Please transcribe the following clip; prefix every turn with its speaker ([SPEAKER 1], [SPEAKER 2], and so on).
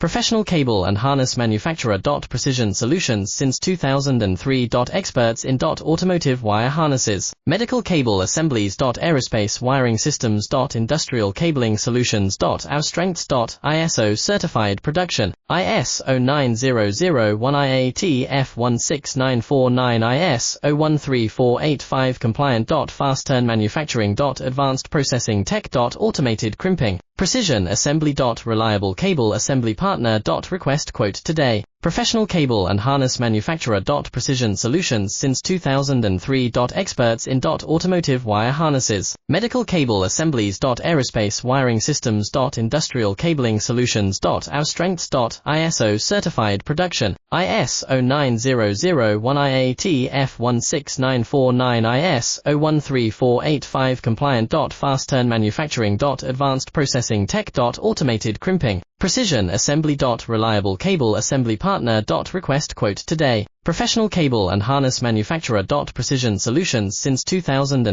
[SPEAKER 1] Professional cable and harness manufacturer. Precision Solutions since 2003. Experts in automotive wire harnesses, medical cable assemblies. Aerospace wiring systems. Industrial cabling solutions. Our strengths. ISO certified production, IS 09001 IAT F16949 IS 013485 compliant. Fast turn manufacturing. Advanced processing tech. Automated crimping, precision assembly. Reliable cable assembly partner. Request quote today. Professional cable and harness manufacturer. Precision Solutions since 2003. Experts in automotive wire harnesses, medical cable assemblies. Aerospace wiring systems. Industrial cabling solutions. Our strengths. ISO certified production, IS 09001 IAT F16949 IS 013485 compliant. Fast turn manufacturing. Advanced processing tech. Automated crimping, precision assembly. Reliable cable assembly partner. Request quote today. Professional cable and harness manufacturer. Precision Solutions since 2000.